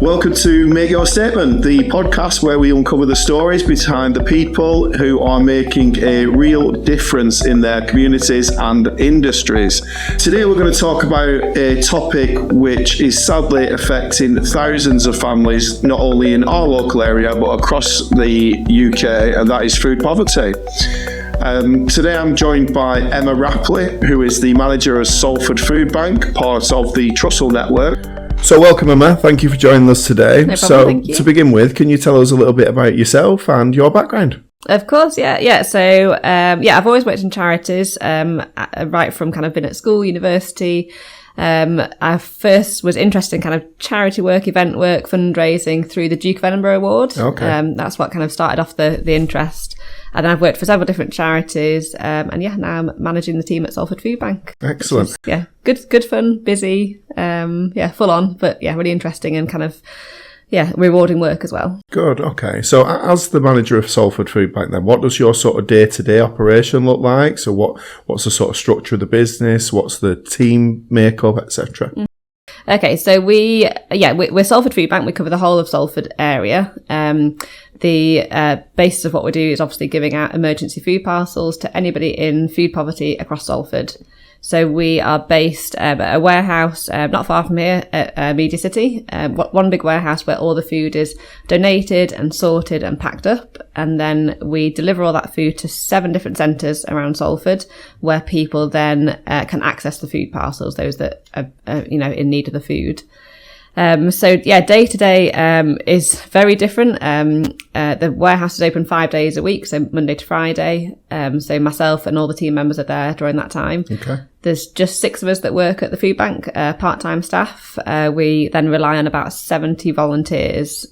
Welcome to Make Your Statement, the podcast where we uncover the stories behind the people who are making a real difference in their communities and industries. Today we're going to talk about a topic which is sadly affecting thousands of families, not only in our local area but across the UK, and that is food poverty. Today I'm joined by Emma Rapley, who is the manager of Salford Foodbank, part of the Trussell network. So welcome, Emma. Thank you for joining us today. No problem, thank you. To begin with, can you tell us a little bit about yourself and your background? Of course, yeah. So, I've always worked in charities, right from kind of been at school, university. I first was interested in kind of charity work, event work, fundraising through the Duke of Edinburgh Award. Okay. That's what kind of started off the interest. And then I've worked for several different charities. Now I'm managing the team at Salford Foodbank. Excellent. Is, good fun, busy, full on, but really interesting and kind of, rewarding work as well. Good, okay. So as the manager of Salford Foodbank then, what does your sort of day-to-day operation look like? So what's the sort of structure of the business? What's the team makeup, etc.? Okay, so we're Salford Foodbank. We cover the whole of Salford area. The basis of what we do is obviously giving out emergency food parcels to anybody in food poverty across Salford. So we are based at a warehouse not far from here at Media City, one big warehouse where all the food is donated and sorted and packed up. And then we deliver all that food to 7 different centres around Salford where people then can access the food parcels, those that are in need of the food. Day to day is very different. The warehouse is open 5 days a week, so Monday to Friday. So myself and all the team members are there during that time. Okay. There's just 6 of us that work at the food bank, part-time staff. We then rely on about 70 volunteers,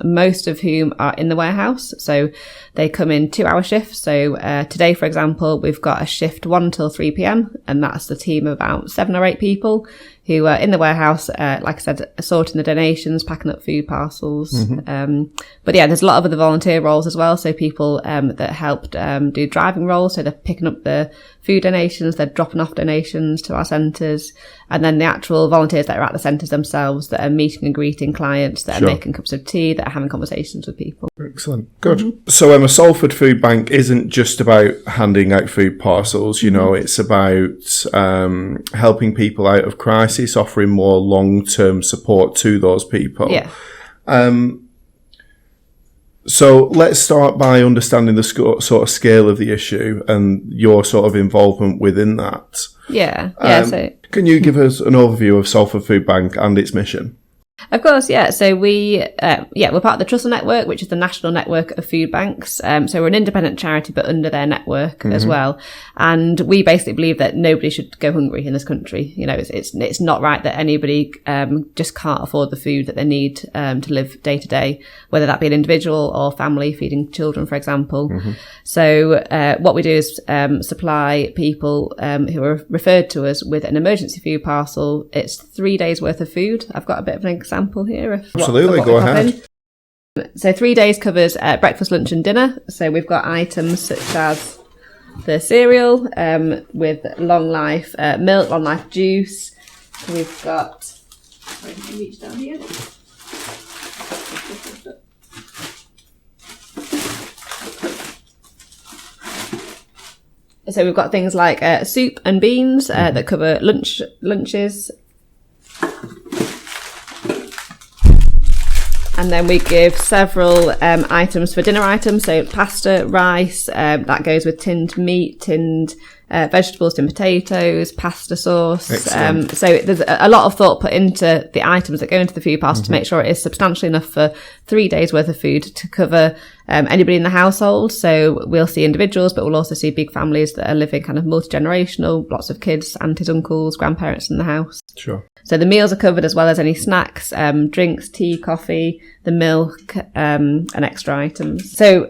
most of whom are in the warehouse. So they come in 2-hour shifts. So today, for example, we've got a shift 1 till 3 p.m. and that's the team of about 7 or 8 people who are in the warehouse, like I said, sorting the donations, packing up food parcels. Mm-hmm. There's a lot of other volunteer roles as well. So people that helped do driving roles. So they're picking up the food donations, they're dropping off donations to our centres, and then the actual volunteers that are at the centres themselves that are meeting and greeting clients, that are making cups of tea, that are having conversations with people. Excellent. Good. Mm-hmm. So Emma, Salford Foodbank isn't just about handing out food parcels, it's about helping people out of crisis, offering more long-term support to those people. Yeah. So let's start by understanding the sort of scale of the issue and your sort of involvement within that. Can you give us an overview of Salford Foodbank and its mission? Of course, yeah. So we're part of the Trussell network, which is the national network of food banks. So we're an independent charity, but under their network as well. And we basically believe that nobody should go hungry in this country. It's not right that anybody just can't afford the food that they need to live day to day, whether that be an individual or family feeding children, for example. Mm-hmm. So what we do is supply people who are referred to us with an emergency food parcel. It's 3 days worth of food. I've got a bit of an example here. Absolutely, go ahead. So 3 days covers breakfast, lunch and dinner. So we've got items such as the cereal with long life milk, long life juice. We've got... Sorry, can you reach down here? So we've got things like soup and beans that cover lunches. And then we give several items for dinner items. So pasta, rice, that goes with tinned meat, tinned vegetables, tinned potatoes, pasta sauce. So there's a lot of thought put into the items that go into the food parcel to make sure it is substantial enough for 3 days worth of food to cover anybody in the household. So we'll see individuals, but we'll also see big families that are living kind of multi-generational, lots of kids, aunties, uncles, grandparents in the house. Sure. So the meals are covered as well as any snacks, drinks, tea, coffee, the milk, and extra items. So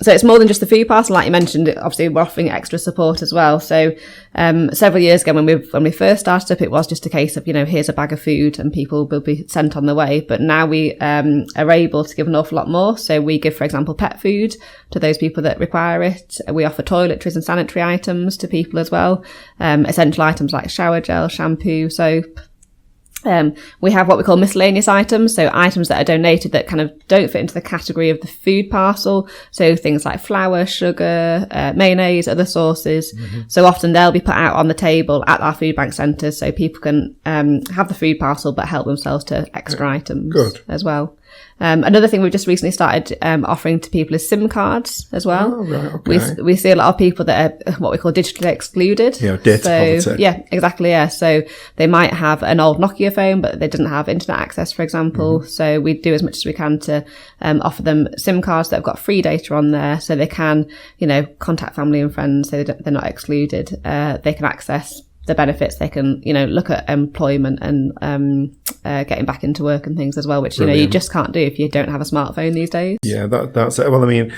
it's more than just the food parcel, like you mentioned. Obviously, we're offering extra support as well. So several years ago, when we first started up, it was just a case of here's a bag of food and people will be sent on their way. But now we are able to give an awful lot more. So we give, for example, pet food to those people that require it. We offer toiletries and sanitary items to people as well. Essential items like shower gel, shampoo, soap. We have what we call miscellaneous items, so items that are donated that kind of don't fit into the category of the food parcel. So things like flour, sugar, mayonnaise, other sauces. So often they'll be put out on the table at our food bank centres, so people can have the food parcel but help themselves to extra items as well. Another thing we've just recently started offering to people is SIM cards as well. Oh, right, okay. We see a lot of people that are what we call digitally excluded. Yeah, data poverty. Yeah, exactly. Yeah, so they might have an old Nokia phone, but they didn't have internet access, for example. So we do as much as we can to offer them SIM cards that have got free data on there, so they can, contact family and friends, so they're not excluded. They can access the benefits, they can, look at employment and getting back into work and things as well, which, you just can't do if you don't have a smartphone these days. Yeah, that's it. Well, I mean,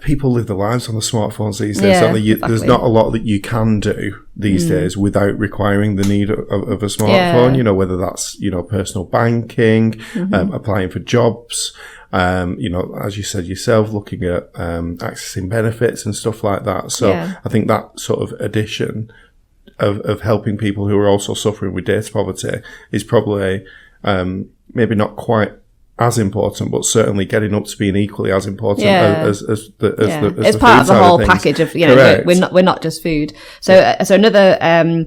people live their lives on the smartphones these days. Yeah, exactly. There's not a lot that you can do these days without requiring the need of a smartphone, whether that's, personal banking, applying for jobs, as you said yourself, looking at accessing benefits and stuff like that. So I think that sort of addition of helping people who are also suffering with data poverty is probably maybe not quite as important, but certainly getting up to being equally as important as the it's part of the whole package of we're not just food. So another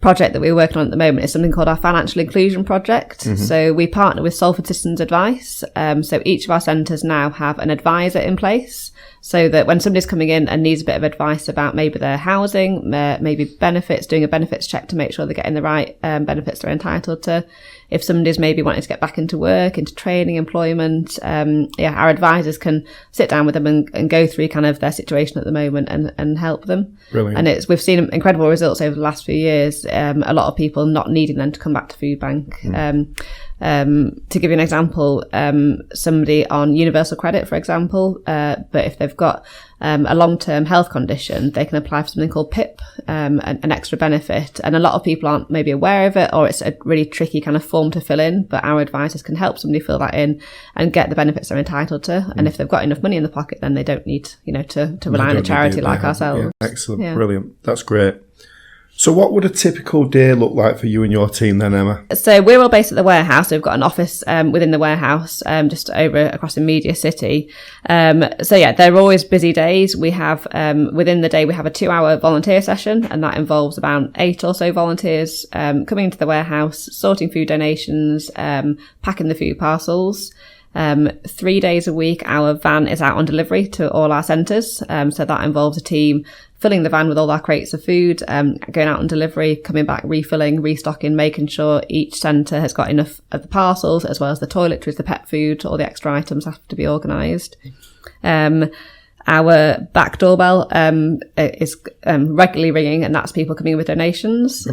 project that we're working on at the moment is something called our Financial Inclusion Project. So we partner with Salford Citizens Advice. So each of our centres now have an advisor in place, so that when somebody's coming in and needs a bit of advice about maybe their housing, maybe benefits, doing a benefits check to make sure they're getting the right benefits they're entitled to. If somebody's maybe wanting to get back into work, into training, employment, our advisors can sit down with them and go through kind of their situation at the moment and help them. Brilliant. And we've seen incredible results over the last few years. A lot of people not needing them to come back to Foodbank. To give you an example, somebody on universal credit, for example, but if they've got a long-term health condition, they can apply for something called PIP, an extra benefit. And a lot of people aren't maybe aware of it, or it's a really tricky kind of form to fill in, but our advisors can help somebody fill that in and get the benefits they're entitled to. And if they've got enough money in the pocket, then they don't need, to rely on a charity like ourselves. Yeah. Excellent. Yeah. Brilliant. That's great. So what would a typical day look like for you and your team then, Emma? So we're all based at the warehouse. So we've got an office within the warehouse, just over across the Media City. They're always busy days. We have, within the day, we have a 2-hour volunteer session, and that involves about 8 or so volunteers coming into the warehouse, sorting food donations, packing the food parcels. 3 days a week, our van is out on delivery to all our centres. So that involves a team filling the van with all our crates of food, going out on delivery, coming back, refilling, restocking, making sure each centre has got enough of the parcels, as well as the toiletries, the pet food, all the extra items have to be organised. Our back doorbell is regularly ringing, and that's people coming in with donations.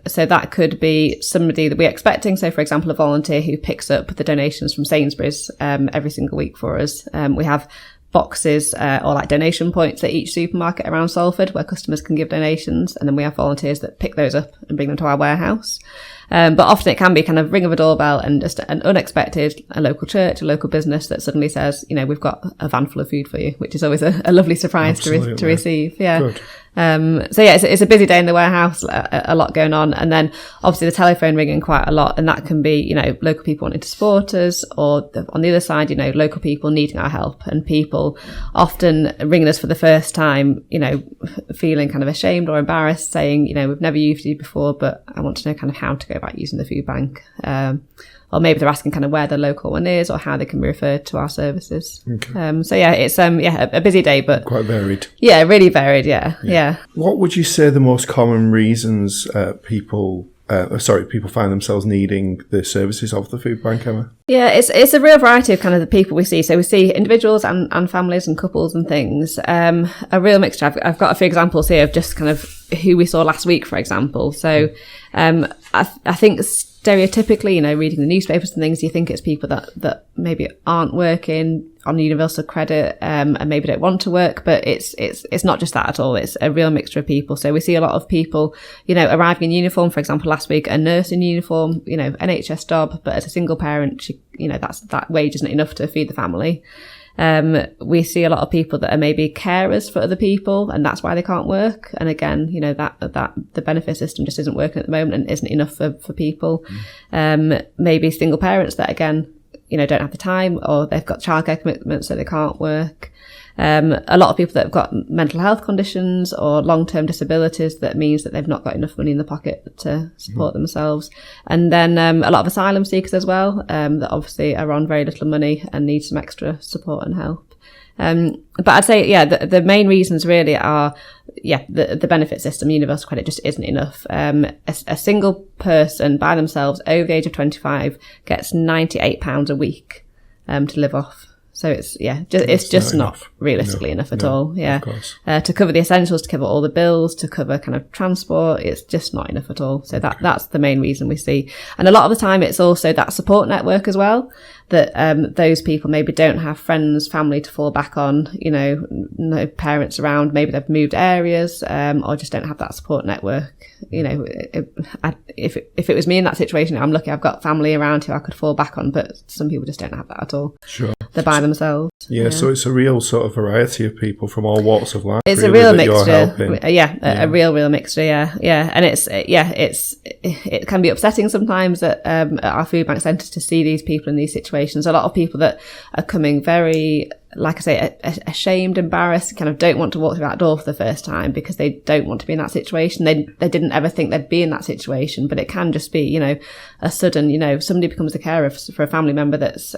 So that could be somebody that we're expecting. So, for example, a volunteer who picks up the donations from Sainsbury's every single week for us. We have boxes or like donation points at each supermarket around Salford where customers can give donations, and then we have volunteers that pick those up and bring them to our warehouse. But often it can be kind of ring of a doorbell and just an unexpected, a local church, a local business that suddenly says, we've got a van full of food for you, which is always a lovely surprise to receive. Yeah. Good. It's a busy day in the warehouse, a lot going on. And then obviously the telephone ringing quite a lot, and that can be, local people wanting to support us, or on the other side, local people needing our help, and people often ringing us for the first time, feeling kind of ashamed or embarrassed, saying, we've never used you before, but I want to know kind of how to go about using the food bank. Or maybe they're asking kind of where the local one is, or how they can be referred to our services. Okay. It's a busy day, but quite varied. Yeah, really varied. Yeah. What would you say the most common reasons people find themselves needing the services of the food bank, Emma? Yeah, it's a real variety of kind of the people we see. So we see individuals and families and couples and things. A real mixture. I've got a few examples here of just kind of who we saw last week, for example. So I think stereotypically, reading the newspapers and things, you think it's people that maybe aren't working on universal credit and maybe don't want to work, but it's not just that at all. It's a real mixture of people. So we see a lot of people, arriving in uniform. For example, last week, a nurse in uniform, NHS job, but as a single parent, she, that wage isn't enough to feed the family. We see a lot of people that are maybe carers for other people, and that's why they can't work. And again, you know, that the benefit system just isn't working at the moment and isn't enough for people. Maybe single parents that, again, you know, don't have the time, or they've got childcare commitments, so they can't work. A lot of people that have got mental health conditions or long-term disabilities, that means that they've not got enough money in the pocket to support themselves. And then a lot of asylum seekers as well, that obviously are on very little money and need some extra support and help. But I'd say, the main reasons really are, the benefit system, universal credit, just isn't enough. A single person by themselves over the age of 25 gets £98 a week to live off. So it's just not realistically enough at all. Yeah. To cover the essentials, to cover all the bills, to cover kind of transport, it's just not enough at all. So that's the main reason we see. And a lot of the time it's also that support network as well, that those people maybe don't have friends, family to fall back on, you know, no parents around, maybe they've moved areas, or just don't have that support network. You know, if it was me in that situation, I'm lucky I've got family around who I could fall back on, but some people just don't have that at all. Sure. They're by themselves. Yeah, so it's a real sort of variety of people from all walks of life. It's really a real mixture. A real mixture. Yeah. And it can be upsetting sometimes at our food bank centres to see these people in these situations. A lot of people that are coming very, like I say, ashamed, embarrassed, kind of don't want to walk through that door for the first time because they don't want to be in that situation. They didn't ever think they'd be in that situation, but it can just be, you know, a sudden, you know, somebody becomes a carer for a family member that's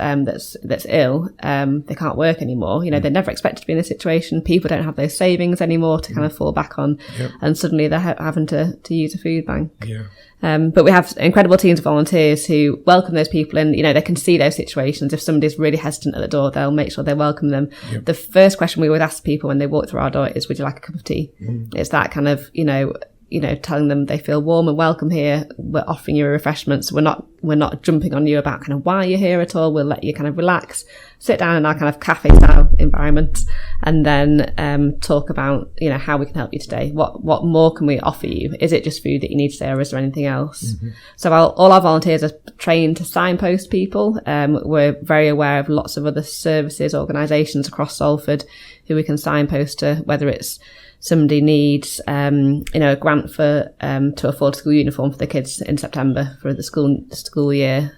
ill. They can't work anymore. You know, they're never expected to be in this situation. People don't have those savings anymore to kind of fall back on, and suddenly they're having to use a food bank. Yeah. But we have incredible teams of volunteers who welcome those people in. You know, they can see those situations. If somebody's really hesitant at the door, they'll make sure they welcome them. Yep. The first question we always ask people when they walk through our door is, would you like a cup of tea? It's that kind of, you know, telling them they feel warm and welcome here. We're offering you a refreshment. So we're not jumping on you about kind of why you're here at all. We'll let you kind of relax, sit down in our kind of cafe style environment, and then talk about, you know, how we can help you today. What more can we offer you? Is it just food that you need today, or is there anything else? So all our volunteers are trained to signpost people. We're very aware of lots of other services, organisations across Salford who we can signpost to, whether it's somebody needs, a grant for to afford school uniform for the kids in September for the school year.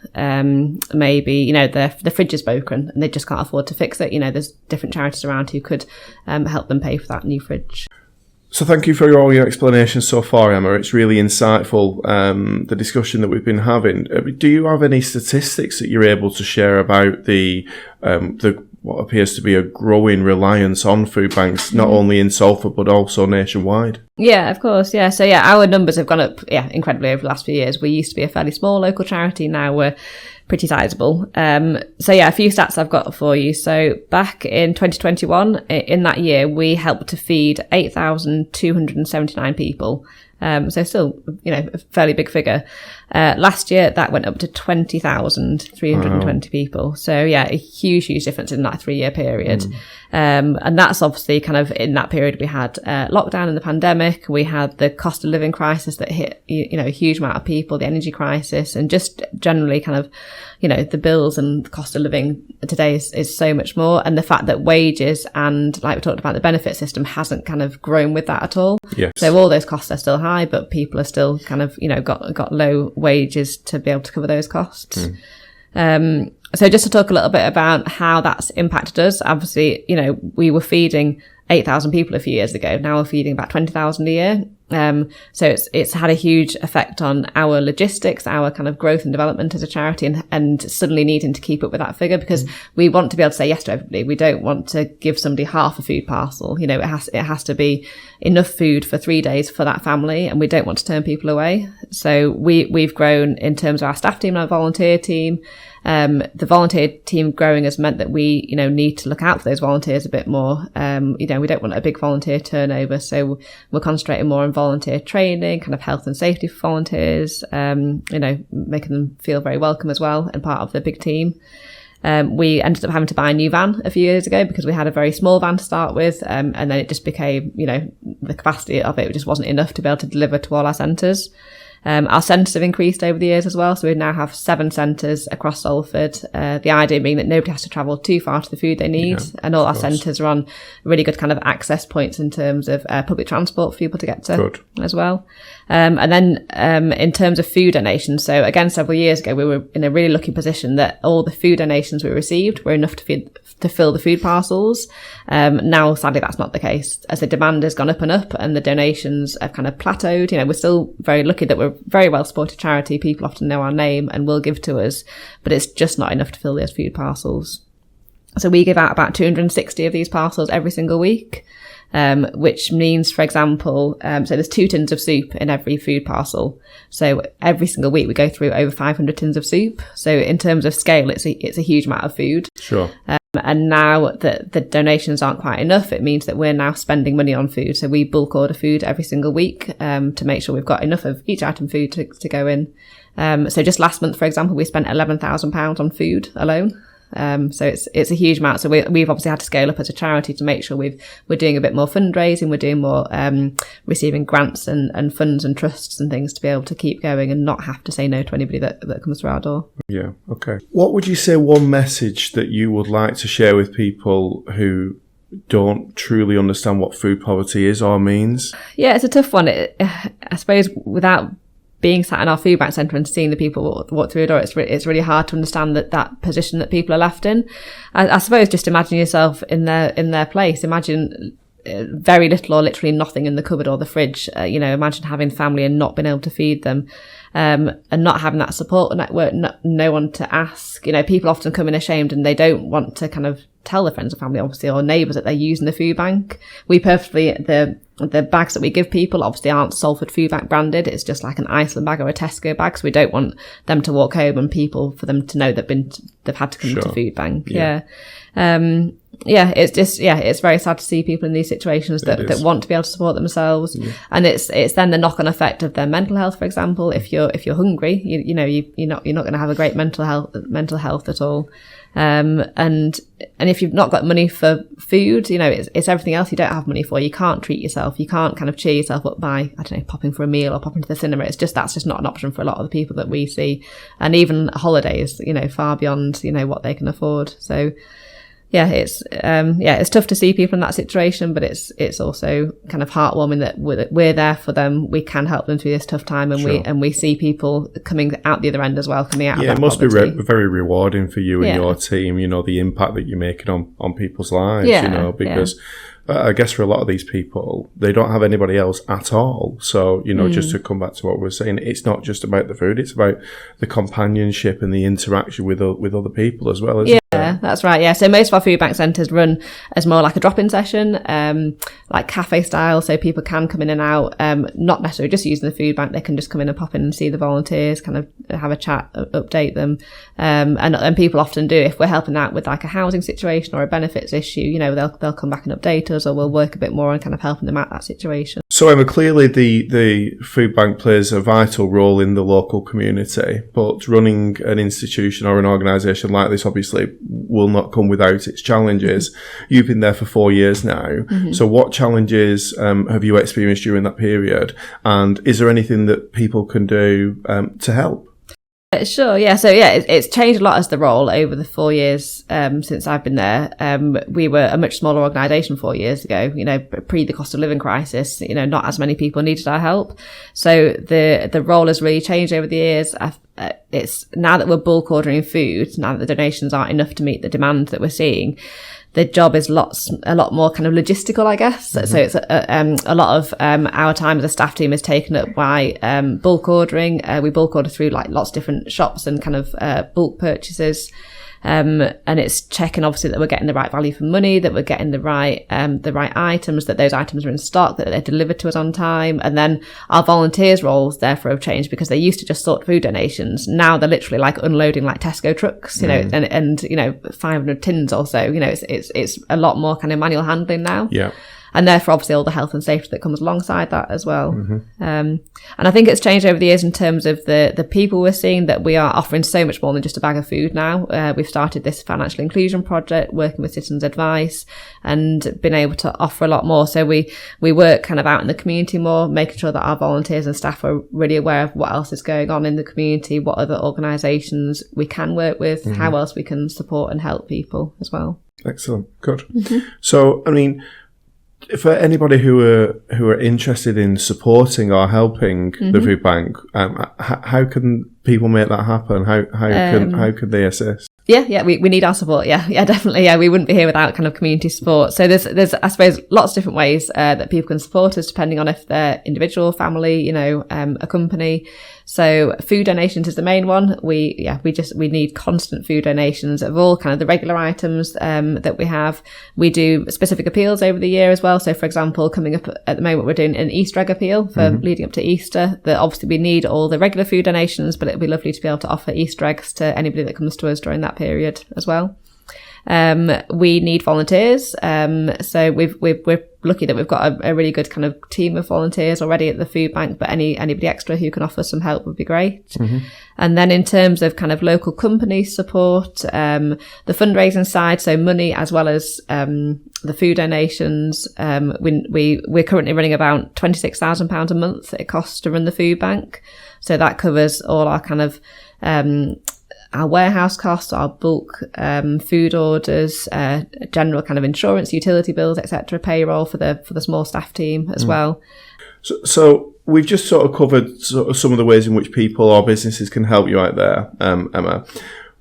Maybe, you know, the fridge is broken and they just can't afford to fix it. You know, there's different charities around who could help them pay for that new fridge. So thank you for all your explanations so far, Emma. It's really insightful, the discussion that we've been having. Do you have any statistics that you're able to share about the what appears to be a growing reliance on food banks, not only in Salford but also nationwide? Yeah, of course. Yeah. So our numbers have gone up incredibly over the last few years. We used to be a fairly small local charity. Now we're pretty sizable. A few stats I've got for you. So back in 2021, in that year, we helped to feed 8,279 people. So still, you know, a fairly big figure. Last year, that went up to 20,320 people. So a huge difference in that 3-year period. And that's obviously kind of in that period we had lockdown and the pandemic. We had the cost of living crisis that hit, you know, a huge amount of people, the energy crisis, and just generally kind of, you know, the bills and the cost of living today is so much more. And the fact that wages and, like we talked about, the benefit system hasn't kind of grown with that at all. Yes. So all those costs are still high, but people are still kind of, you know, got low wages to be able to cover those costs. So just to talk a little bit about how that's impacted us, obviously, you know, we were feeding 8,000 people a few years ago. Now we're feeding about 20,000 a year. So it's had a huge effect on our logistics, our kind of growth and development as a charity, and suddenly needing to keep up with that figure, because we want to be able to say yes to everybody. We don't want to give somebody half a food parcel. You know, it has to be enough food for 3 days for that family, and we don't want to turn people away. So we've grown in terms of our staff team and our volunteer team. The volunteer team growing has meant that we, you know, need to look out for those volunteers a bit more. You know, we don't want a big volunteer turnover, so we're concentrating more on volunteer training, kind of health and safety for volunteers, you know, making them feel very welcome as well and part of the big team. We ended up having to buy a new van a few years ago because we had a very small van to start with, and then it just became, you know, the capacity of it just wasn't enough to be able to deliver to all our centres. Our centres have increased over the years as well. So we now have 7 centres across Salford. The idea being that nobody has to travel too far to the food they need. And all our centres are on really good kind of access points in terms of public transport for people to get to as well. And then in terms of food donations, so again, several years ago, we were in a really lucky position that all the food donations we received were enough to fill the food parcels. Now, sadly, that's not the case, as the demand has gone up and up and the donations have kind of plateaued. You know, we're still very lucky that we're very well supported charity. People often know our name and will give to us, but it's just not enough to fill those food parcels. So we give out about 260 of these parcels every single week. Which means, for example, so there's 2 tins of soup in every food parcel. So every single week we go through over 500 tins of soup. So in terms of scale, it's a huge amount of food. Sure. And now that the donations aren't quite enough, it means that we're now spending money on food. So we bulk order food every single week to make sure we've got enough of each item food to go in. So just last month, for example, we spent £11,000 on food alone. So it's a huge amount. So we've obviously had to scale up as a charity to make sure we're doing a bit more fundraising. We're doing more, receiving grants and funds and trusts and things to be able to keep going and not have to say no to anybody that comes through our door. Yeah. Okay. What would you say one message that you would like to share with people who don't truly understand what food poverty is or means? Yeah, it's a tough one. I suppose without being sat in our food bank centre and seeing the people walk through the door, it's really hard to understand that position that people are left in. I suppose just imagine yourself in their place. Imagine very little or literally nothing in the cupboard or the fridge. Imagine having family and not being able to feed them, and not having that support network, no one to ask. People often come in ashamed and they don't want to kind of tell their friends and family, obviously, or neighbours that they're using the food bank. We purposely, the bags that we give people obviously aren't Salford Foodbank branded. It's just like an Iceland bag or a Tesco bag. So we don't want them to walk home and for them to know they've had to come to food bank. It's very sad to see people in these situations that want to be able to support themselves. And it's then the knock-on effect of their mental health, for example. If you're hungry, you're not going to have a great mental health at all. And if you've not got money for food, it's everything else you don't have money for. You can't treat yourself. You can't kind of cheer yourself up by, I don't know, popping for a meal or popping to the cinema. That's just not an option for a lot of the people that we see. And even holidays, far beyond, what they can afford. So, it's tough to see people in that situation, but it's also kind of heartwarming that we're there for them. We can help them through this tough time, and we see people coming out the other end as well, coming out of that poverty. It must be very rewarding for you and your team, the impact that you're making on people's lives, because I guess for a lot of these people, they don't have anybody else at all. So, just to come back to what we were saying, it's not just about the food, it's about the companionship and the interaction with other people as well, isn't it? Yeah, that's right. Yeah. So most of our food bank centres run as more like a drop-in session, like cafe style. So people can come in and out, not necessarily just using the food bank. They can just come in and pop in and see the volunteers, kind of have a chat, update them. And people often do, if we're helping out with like a housing situation or a benefits issue, they'll come back and update us, or we'll work a bit more on kind of helping them out that situation. So Emma, clearly the food bank plays a vital role in the local community, but running an institution or an organisation like this obviously will not come without its challenges. You've been there for 4 years now. So what challenges have you experienced during that period? And is there anything that people can do to help? Sure, yeah. So it's changed a lot as the role over the 4 years since I've been there. We were a much smaller organisation 4 years ago, pre the cost of living crisis, not as many people needed our help. So the role has really changed over the years. It's now that we're bulk ordering food, now that the donations aren't enough to meet the demand that we're seeing, the job is a lot more kind of logistical, I guess. So it's a lot of our time as a staff team is taken up by bulk ordering. We bulk order through like lots of different shops and kind of bulk purchases. And it's checking obviously that we're getting the right value for money, that we're getting the right items, that those items are in stock, that they're delivered to us on time. And then our volunteers' roles therefore have changed, because they used to just sort food donations. Now they're literally like unloading like Tesco trucks, and 500 tins or so. It's a lot more kind of manual handling now. Yeah. and therefore obviously all the health and safety that comes alongside that as well. And I think it's changed over the years in terms of the people we're seeing, that we are offering so much more than just a bag of food now. We've started this financial inclusion project, working with Citizens Advice, and been able to offer a lot more. So we work kind of out in the community more, making sure that our volunteers and staff are really aware of what else is going on in the community, what other organisations we can work with, how else we can support and help people as well. Excellent. Good. So, I mean, for anybody who are interested in supporting or helping the food bank, how can people make that happen? How can they assist? Yeah, we need our support. Yeah, definitely. Yeah, we wouldn't be here without kind of community support. So there's I suppose lots of different ways that people can support us, depending on if they're individual, family, a company. So food donations is the main one. We need constant food donations of all kind of the regular items that we have. We do specific appeals over the year as well. So for example, coming up at the moment, we're doing an Easter egg appeal for leading up to Easter. That obviously we need all the regular food donations, but it'd be lovely to be able to offer Easter eggs to anybody that comes to us during that period as well. We need volunteers. So we're lucky that we've got a really good kind of team of volunteers already at the food bank, but anybody extra who can offer some help would be great. And then in terms of kind of local company support, the fundraising side, so money as well as the food donations, we're currently running about £26,000 a month it costs to run the food bank. So that covers all our kind of our warehouse costs, our bulk food orders, general kind of insurance, utility bills, etc., payroll for the small staff team as well. So we've just sort of covered some of the ways in which people or businesses can help you out there, Emma.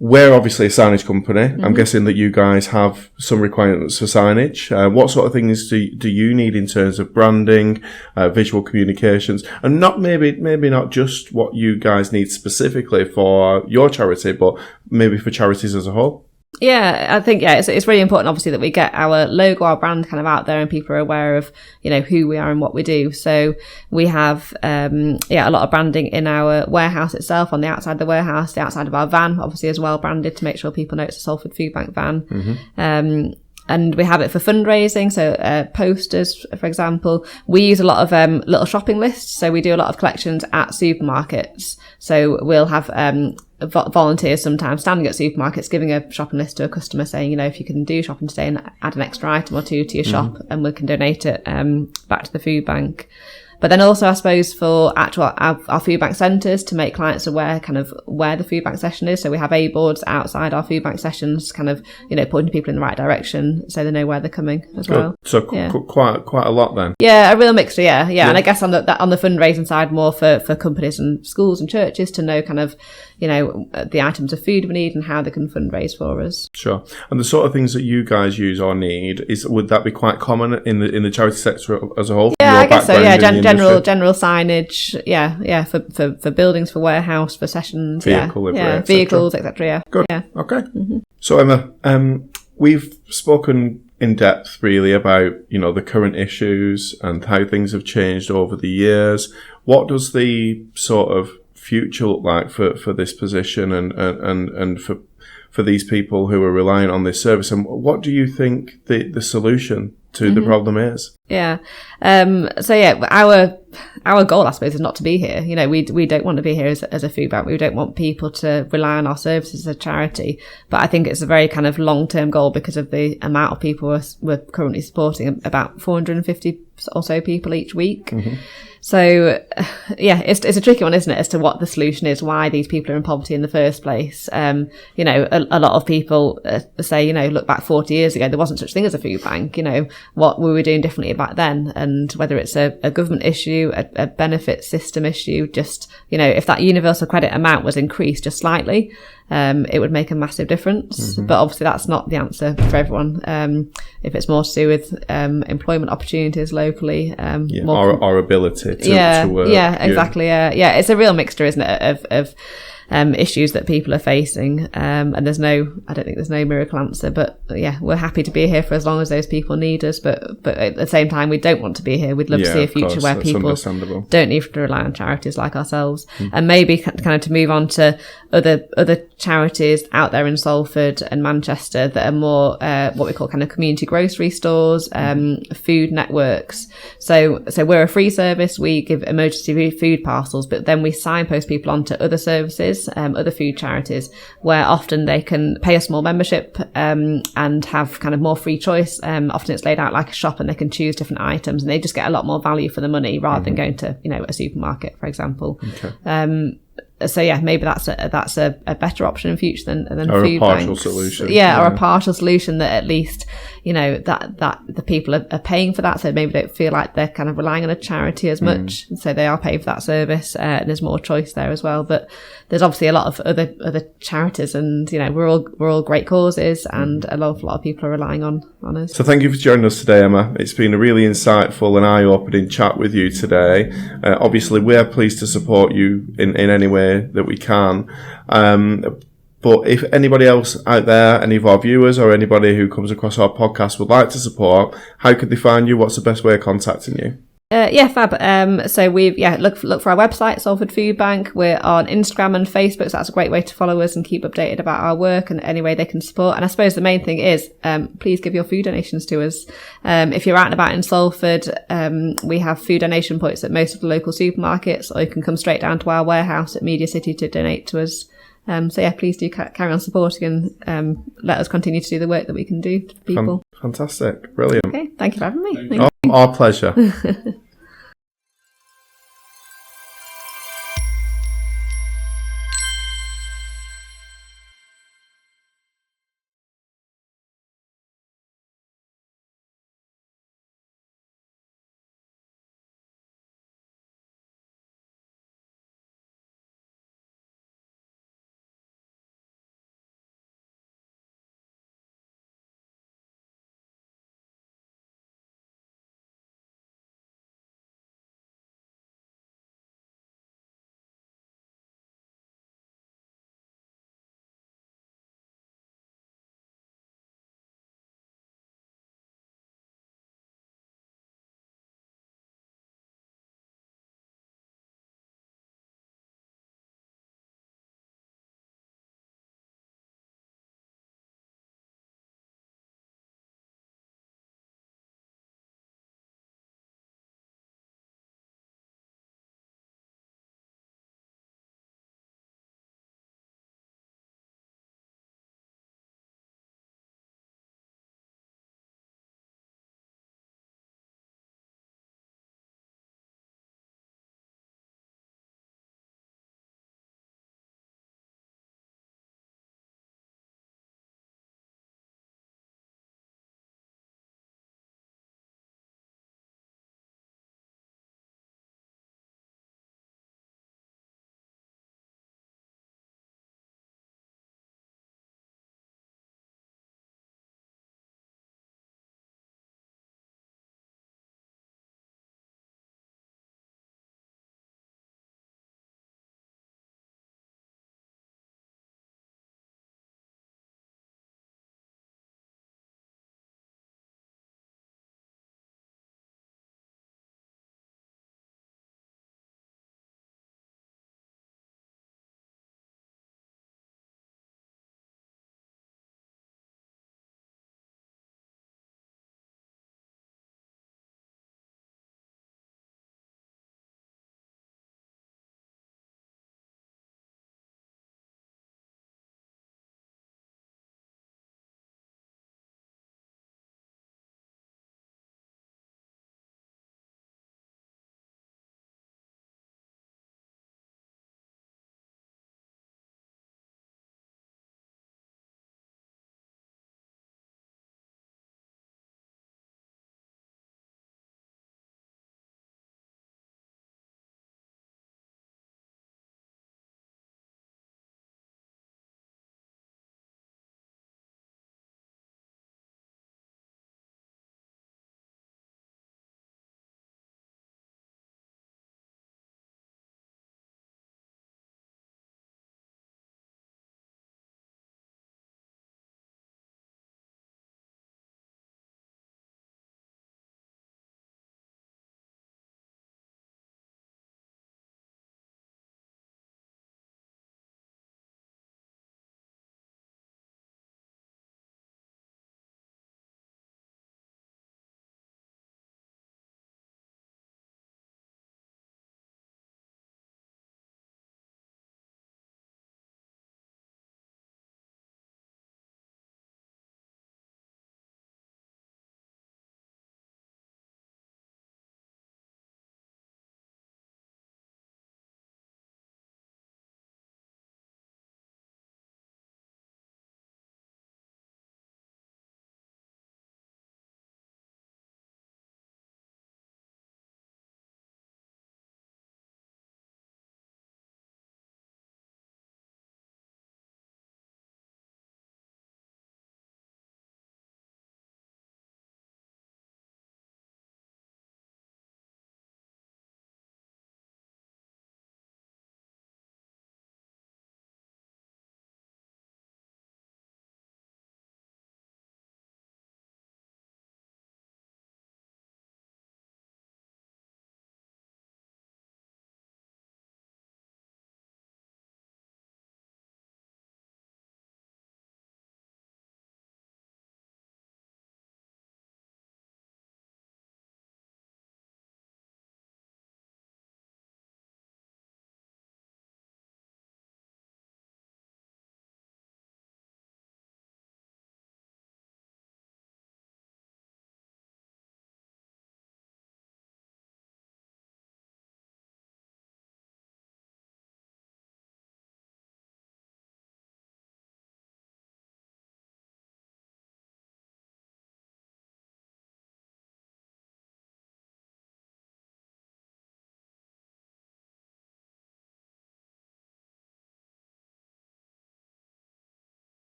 We're obviously a signage company. I'm guessing that you guys have some requirements for signage. What sort of things do you need in terms of branding, visual communications, and maybe not just what you guys need specifically for your charity, but maybe for charities as a whole? Yeah, I think, it's really important, obviously, that we get our logo, our brand kind of out there and people are aware of, who we are and what we do. So we have, a lot of branding in our warehouse itself, on the outside of the warehouse, the outside of our van, obviously as well branded to make sure people know it's a Salford Foodbank van. And we have it for fundraising, so posters, for example. We use a lot of little shopping lists, so we do a lot of collections at supermarkets. So we'll have volunteers sometimes standing at supermarkets giving a shopping list to a customer saying, if you can do shopping today and add an extra item or two to your shop, and we can donate it back to the food bank. But then also, I suppose, for actual our food bank centres, to make clients aware kind of where the food bank session is. So we have A-boards outside our food bank sessions, kind of, pointing people in the right direction so they know where they're coming as well. So quite a lot then. Yeah, a real mixture, yeah. And I guess on the fundraising side, more for companies and schools and churches to know kind of, the items of food we need and how they can fundraise for us. Sure. And the sort of things that you guys use or need, would that be quite common in the charity sector as a whole? Yeah, I guess so. Yeah, general signage. Yeah, for buildings, for warehouse, for sessions. Vehicles, etc. Yeah. Good. Yeah. Okay. So Emma, we've spoken in depth really about the current issues and how things have changed over the years. What does the sort of future look like for this position and for these people who are relying on this service, and what do you think the solution to the problem is? Our goal, I suppose, is not to be here. We don't want to be here as a food bank. We don't want people to rely on our services as a charity. But I think it's a very kind of long-term goal because of the amount of people we're currently supporting, about 450 or so people each week. So, it's a tricky one, isn't it, as to what the solution is, why these people are in poverty in the first place. A lot of people say, look back 40 years ago, there wasn't such thing as a food bank. What were we doing differently back then? And whether it's a government issue, a benefit system issue, just, if that universal credit amount was increased just slightly, it would make a massive difference. But obviously that's not the answer for everyone. If it's more to do with employment opportunities locally, our ability to work. Exactly. Yeah, it's a real mixture, isn't it, of issues that people are facing, and I don't think there's no miracle answer, but we're happy to be here for as long as those people need us, but at the same time we don't want to be here. We'd love to see a future where people don't need to rely on charities like ourselves. And maybe kind of to move on to other charities out there in Salford and Manchester that are more what we call kind of community grocery stores, food networks. So we're a free service. We give emergency food parcels, but then we signpost people onto other services, other food charities, where often they can pay a small membership and have kind of more free choice. Often it's laid out like a shop, and they can choose different items, and they just get a lot more value for the money rather than going to a supermarket, for example. Okay. So yeah, maybe that's a better option in future than or food a partial banks. solution. Yeah, or a partial solution that at least that the people are paying for that, so maybe don't feel like they're kind of relying on a charity as much, so they are paying for that service, and there's more choice there as well. But there's obviously a lot of other charities, and we're all great causes, and a lot of people are relying on us. So thank you for joining us today, Emma. It's been a really insightful and eye-opening chat with you today. Obviously, we're pleased to support you in any way that we can. But if anybody else out there, any of our viewers or anybody who comes across our podcast would like to support, how could they find you? What's the best way of contacting you? Fab. So we've look for our website, Salford Foodbank. We're on Instagram and Facebook, so that's a great way to follow us and keep updated about our work and any way they can support. And I suppose the main thing is please give your food donations to us. If you're out and about in Salford, we have food donation points at most of the local supermarkets, or you can come straight down to our warehouse at Media City to donate to us. Please do carry on supporting and let us continue to do the work that we can do for people. Fantastic. Brilliant. Okay, thank you for having me. Our pleasure.